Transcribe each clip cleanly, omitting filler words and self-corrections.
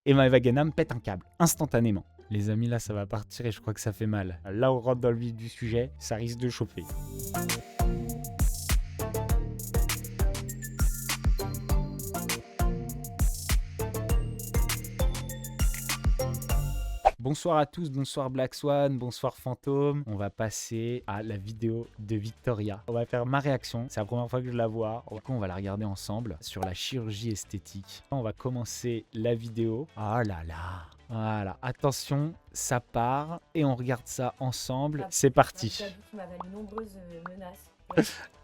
et Maeva Genam pète un câble, instantanément. Les amis, là, ça va partir et je crois que ça fait mal. Là, on rentre dans le vif du sujet, ça risque de chauffer. Bonsoir à tous, bonsoir Black Swan, bonsoir Fantôme. On va passer à la vidéo de Victoria. On va faire ma réaction, c'est la première fois que je la vois. Du coup, on va la regarder ensemble sur la chirurgie esthétique. On va commencer la vidéo. Oh là là. Voilà, attention, ça part et on regarde ça ensemble. C'est parti. Qui m'a valu nombreuses menaces.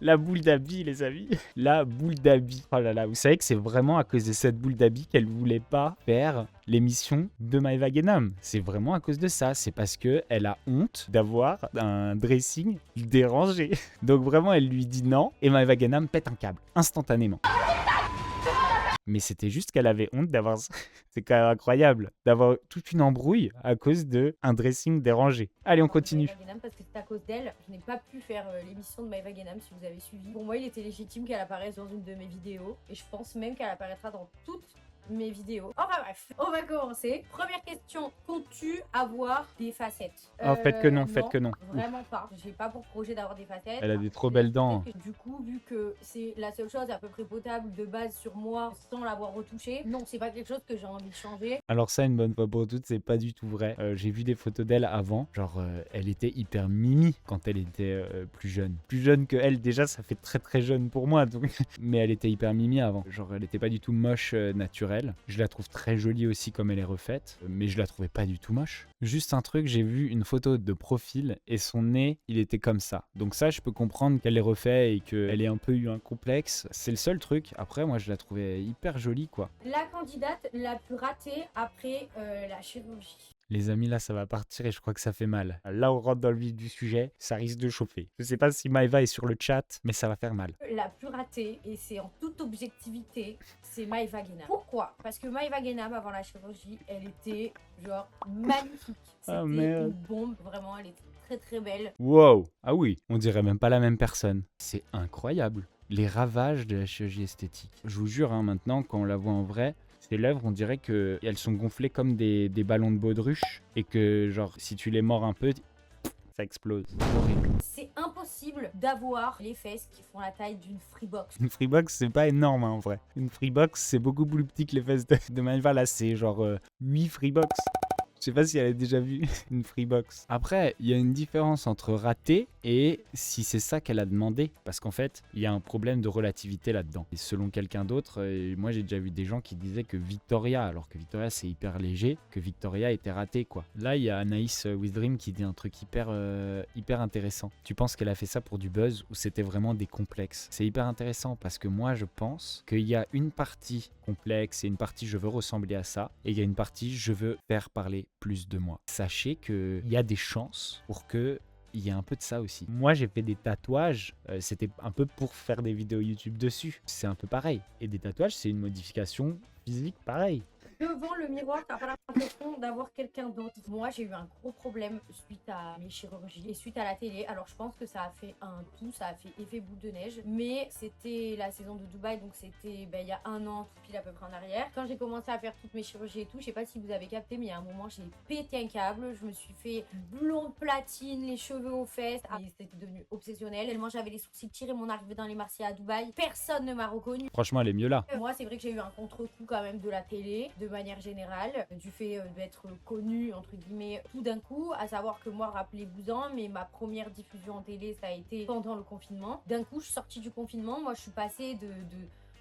La boule d'habit, les amis. La boule d'habit. Oh là là, vous savez que c'est vraiment à cause de cette boule d'habit qu'elle voulait pas faire l'émission de Maeva Genam. C'est vraiment à cause de ça. C'est parce qu'elle a honte d'avoir un dressing dérangé. Donc vraiment, elle lui dit non et Maeva Genam pète un câble instantanément. Mais c'était juste qu'elle avait honte d'avoir ça. C'est quand même incroyable d'avoir toute une embrouille à cause d'un dressing dérangé. Allez, on continue. Maeva Genam, parce que c'est à cause d'elle, je n'ai pas pu faire l'émission de Maeva Genam si vous avez suivi. Pour moi, il était légitime qu'elle apparaisse dans une de mes vidéos et je pense même qu'elle apparaîtra dans toutes mes vidéos. Enfin bref, on va commencer. Première question, comptes-tu avoir des facettes? Oh, faites que non, faites que non. Vraiment pas. J'ai pas pour projet d'avoir des facettes. Elle a des trop belles dents. Du coup, vu que c'est la seule chose à peu près potable de base sur moi sans l'avoir retouchée, non, c'est pas quelque chose que j'ai envie de changer. Alors ça, une bonne fois pour toutes, c'est pas du tout vrai. J'ai vu des photos d'elle avant. Genre, elle était hyper mimi quand elle était plus jeune. Plus jeune que elle, déjà, ça fait très très jeune pour moi. Donc... Mais elle était hyper mimi avant. Genre, elle était pas du tout moche naturelle. Je la trouve très jolie aussi comme elle est refaite, mais je la trouvais pas du tout moche. Juste un truc, j'ai vu une photo de profil et son nez, il était comme ça. Donc ça, je peux comprendre qu'elle l'ait refait et qu'elle ait un peu eu un complexe. C'est le seul truc. Après, moi, je la trouvais hyper jolie, quoi. La candidate la plus ratée après la chirurgie. Les amis, là, ça va partir et je crois que ça fait mal. Là, on rentre dans le vif du sujet, ça risque de chauffer. Je sais pas si Maeva est sur le chat, mais ça va faire mal. La plus ratée, et c'est en toute objectivité, c'est Maeva Genam. Pourquoi? Parce que Maeva Genam, avant la chirurgie, elle était genre magnifique. C'était une bombe, vraiment, elle était très très belle. Wow! Ah oui, on dirait même pas la même personne. C'est incroyable. Les ravages de la chirurgie esthétique. Je vous jure, hein, maintenant, quand on la voit en vrai, ses lèvres, on dirait qu'elles sont gonflées comme des ballons de baudruche et que, genre, si tu les mords un peu, ça explose. C'est impossible d'avoir les fesses qui font la taille d'une Freebox. Une Freebox, c'est pas énorme, hein, en vrai. Une Freebox, c'est beaucoup plus petit que les fesses de Maeva. Là, c'est genre 8 Freebox. Je sais pas si elle a déjà vu une Freebox. Après, il y a une différence entre rater et si c'est ça qu'elle a demandé. Parce qu'en fait, il y a un problème de relativité là-dedans. Et selon quelqu'un d'autre, moi j'ai déjà vu des gens qui disaient que Victoria, alors que Victoria c'est hyper léger, que Victoria était ratée, quoi. Là, il y a Anaïs Withream qui dit un truc hyper intéressant. Tu penses qu'elle a fait ça pour du buzz ou c'était vraiment des complexes? C'est hyper intéressant parce que moi je pense qu'il y a une partie complexe et une partie je veux ressembler à ça. Et il y a une partie je veux faire parler plus de moi. Sachez qu'il y a des chances pour que il y a un peu de ça aussi. Moi, j'ai fait des tatouages, c'était un peu pour faire des vidéos YouTube dessus. C'est un peu pareil. Et des tatouages, c'est une modification physique pareil. Devant le miroir, t'as pas l'impression d'avoir quelqu'un d'autre. Moi, j'ai eu un gros problème suite à mes chirurgies et suite à la télé. Alors, je pense que ça a fait un tout, ça a fait effet boule de neige. Mais c'était la saison de Dubaï, donc c'était il y a un an, tout pile à peu près en arrière. Quand j'ai commencé à faire toutes mes chirurgies et tout, je sais pas si vous avez capté, mais il y a un moment, j'ai pété un câble. Je me suis fait blonde platine, les cheveux aux fesses. Et c'était devenu obsessionnel. Tellement j'avais les sourcils tirés, mon arrivée dans les Marseillais à Dubaï. Personne ne m'a reconnue. Franchement, elle est mieux là. Moi, c'est vrai que j'ai eu un contre-coup quand même de la télé, de manière générale, du fait d'être connue, entre guillemets, tout d'un coup, à savoir que moi, rappelez-vous-en, mais ma première diffusion en télé, ça a été pendant le confinement. D'un coup, je suis sortie du confinement, moi, je suis passée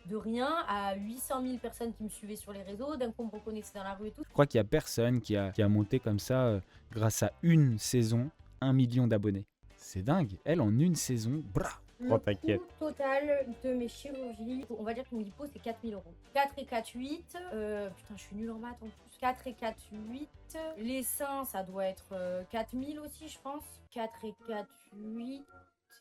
de rien à 800 000 personnes qui me suivaient sur les réseaux, d'un coup, on me reconnaissait dans la rue et tout. Je crois qu'il y a personne qui a monté comme ça, grâce à une saison, 1 million d'abonnés. C'est dingue. Elle, en une saison, brah. Le coût total de mes chirurgies, on va dire que mon lipo c'est 4 000 €. 4 et 4, 8. Putain, je suis nulle en maths en plus. 4 et 4, 8. Les seins, ça doit être 4 000 aussi, je pense. 4 et 4, 8.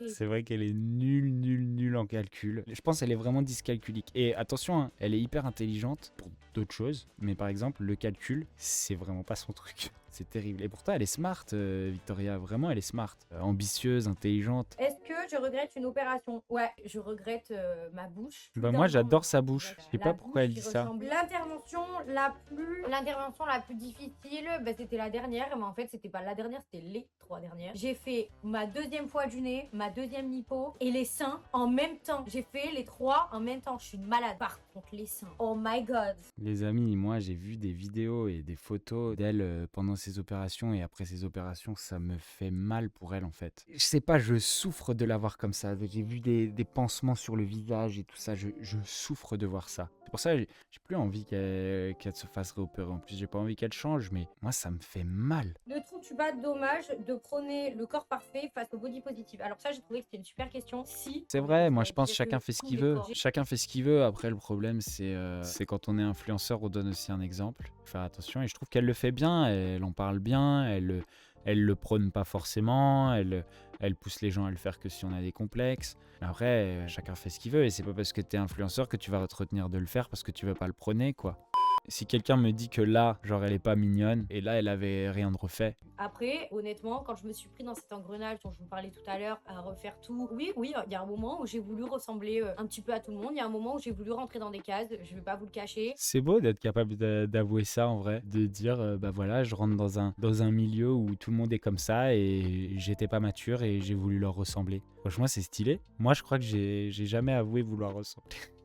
C'est vrai qu'elle est nulle en calcul. Je pense qu'elle est vraiment dyscalculique. Et attention, hein, elle est hyper intelligente pour d'autres choses. Mais par exemple, le calcul, c'est vraiment pas son truc. C'est terrible. Et pourtant, elle est smart, Victoria. Vraiment, elle est smart. Ambitieuse, intelligente. Est-ce que je regrette une opération? Ouais, je regrette ma bouche. Bah moi, j'adore sa bouche. Je sais pas pourquoi elle dit ça. L'intervention la plus difficile, bah, c'était la dernière. Mais en fait, c'était pas la dernière, c'était les 3 dernières. J'ai fait ma 2e fois du nez, ma 2e lipo et les seins en même temps. J'ai fait les 3 en même temps. Je suis une malade. Par contre, les seins. Oh my god. Les amis, moi, j'ai vu des vidéos et des photos d'elle pendant ses opérations et après ses opérations, ça me fait mal pour elle en fait. Je sais pas, je souffre de la voir comme ça. J'ai vu des pansements sur le visage et tout ça. Je souffre de voir ça. C'est pour ça que j'ai plus envie qu'elle se fasse réopérer. En plus, j'ai pas envie qu'elle change, mais moi, ça me fait mal. Ne trouves-tu pas dommage de prôner le corps parfait face au body positive? Alors ça, j'ai trouvé que c'était une super question. Si. C'est vrai, moi je pense que chacun fait ce qu'il veut. Chacun fait ce qu'il veut. Après, le problème, c'est quand on est influenceur, on donne aussi un exemple. Faut faire attention. Et je trouve qu'elle le fait bien. Elle en parle bien. Elle le prône pas forcément. Elle pousse les gens à le faire que si on a des complexes. Mais après, chacun fait ce qu'il veut. Et c'est pas parce que t'es influenceur que tu vas te retenir de le faire parce que tu veux pas le prôner, quoi. Si quelqu'un me dit que là, genre elle est pas mignonne, et là elle avait rien de refait. Après, honnêtement, quand je me suis pris dans cet engrenage dont je vous parlais tout à l'heure, à refaire tout, oui, il y a un moment où j'ai voulu ressembler un petit peu à tout le monde, il y a un moment où j'ai voulu rentrer dans des cases, je vais pas vous le cacher. C'est beau d'être capable d'avouer ça en vrai, de dire bah voilà, je rentre dans un milieu où tout le monde est comme ça et j'étais pas mature et j'ai voulu leur ressembler. Franchement, c'est stylé. Moi, je crois que j'ai jamais avoué vouloir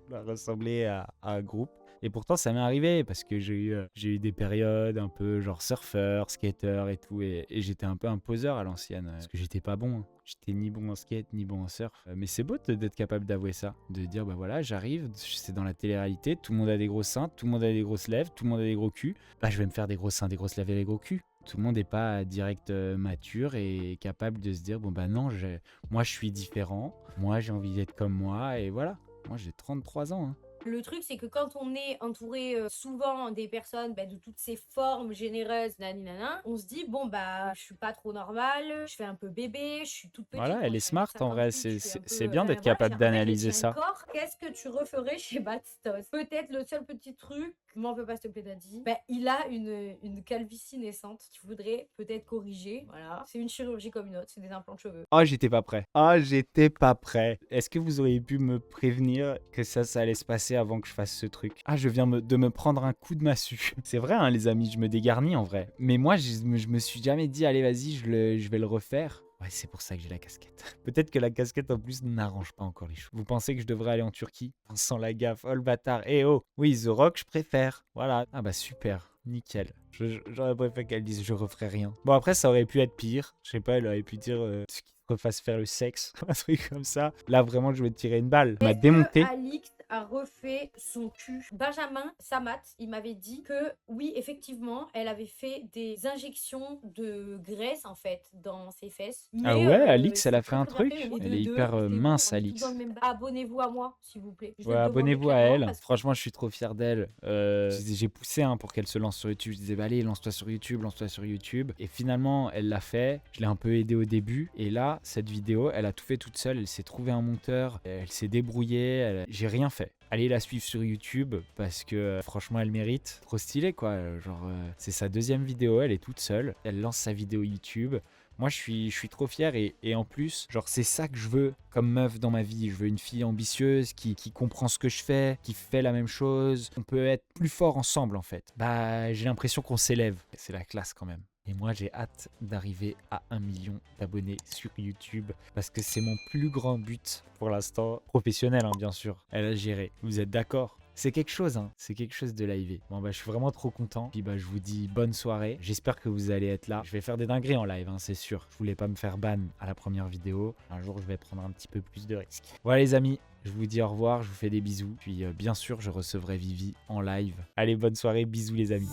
ressembler à un groupe. Et pourtant, ça m'est arrivé parce que j'ai eu des périodes un peu genre surfeur, skater et tout. Et j'étais un peu un poseur à l'ancienne parce que j'étais pas bon. J'étais ni bon en skate, ni bon en surf. Mais c'est beau d'être capable d'avouer ça. De dire, bah voilà, j'arrive, c'est dans la télé-réalité, tout le monde a des gros seins, tout le monde a des grosses lèvres, tout le monde a des gros culs. Bah, je vais me faire des gros seins, des grosses lèvres et des gros culs. Tout le monde n'est pas direct mature et capable de se dire, bon bah non, moi je suis différent, moi j'ai envie d'être comme moi et voilà. Moi j'ai 33 ans. Hein. Le truc, c'est que quand on est entouré souvent des personnes de toutes ces formes généreuses, naninana, on se dit, bon, bah, je suis pas trop normale, je fais un peu bébé, je suis toute petite. Voilà, elle est smart en vrai, c'est bien d'être capable d'analyser ça. Qu'est-ce que tu referais chez Bastos? Peut-être le seul petit truc, m'en veux pas s'il te plaît Daddy, bah, il a une calvitie naissante qu'il faudrait peut-être corriger, voilà. C'est une chirurgie comme une autre, c'est des implants de cheveux. Oh, j'étais pas prêt. Est-ce que vous auriez pu me prévenir que ça allait se passer avant que je fasse ce truc? Ah, je viens de me prendre un coup de massue. C'est vrai, hein, les amis, je me dégarnis en vrai. Mais moi, je me suis jamais dit, allez, vas-y, je vais le refaire. Ouais, c'est pour ça que j'ai la casquette. Peut-être que la casquette en plus n'arrange pas encore les choses. Vous pensez que je devrais aller en Turquie? Sans la gaffe, oh le bâtard. Eh oh, oui, The Rock, je préfère. Voilà. Ah bah super, nickel. J'aurais préféré qu'elle dise je referai rien. Bon après, ça aurait pu être pire. Je sais pas, elle aurait pu dire ce qui te refasse faire le sexe, un truc comme ça. Là vraiment, je vais te tirer une balle. Elle m'a démonté. Alix a refait son cul. Benjamin Samat, il m'avait dit que oui, effectivement, elle avait fait des injections de graisse en fait dans ses fesses. Mais, ah ouais, Alix, elle a fait un truc. Elle est hyper mince, Alix. Abonnez-vous à moi, s'il vous plaît. Ouais, abonnez-vous à elle. Franchement, je suis trop fier d'elle. J'ai poussé pour qu'elle se lance sur YouTube. Je disais, bah, allez, lance-toi sur YouTube, lance-toi sur YouTube. Et finalement, elle l'a fait. Je l'ai un peu aidé au début. Et là, cette vidéo, elle a tout fait toute seule. Elle s'est trouvée un monteur. Elle s'est débrouillée. J'ai rien fait. Allez la suivre sur YouTube parce que franchement elle mérite. Trop stylé quoi, genre c'est sa 2e vidéo, elle est toute seule, elle lance sa vidéo YouTube. Moi je suis trop fier et en plus genre c'est ça que je veux comme meuf dans ma vie. Je veux une fille ambitieuse qui comprend ce que je fais, qui fait la même chose. On peut être plus fort ensemble en fait. Bah j'ai l'impression qu'on s'élève, c'est la classe quand même. Et moi, j'ai hâte d'arriver à 1 million d'abonnés sur YouTube parce que c'est mon plus grand but pour l'instant. Professionnel, hein, bien sûr. Elle a géré. Vous êtes d'accord? C'est quelque chose, hein. C'est quelque chose de live. Bon, bah, je suis vraiment trop content. Puis, bah, je vous dis bonne soirée. J'espère que vous allez être là. Je vais faire des dingueries en live, hein, c'est sûr. Je voulais pas me faire ban à la première vidéo. Un jour, je vais prendre un petit peu plus de risques. Voilà, les amis. Je vous dis au revoir. Je vous fais des bisous. Puis, bien sûr, je recevrai Vivi en live. Allez, bonne soirée. Bisous, les amis.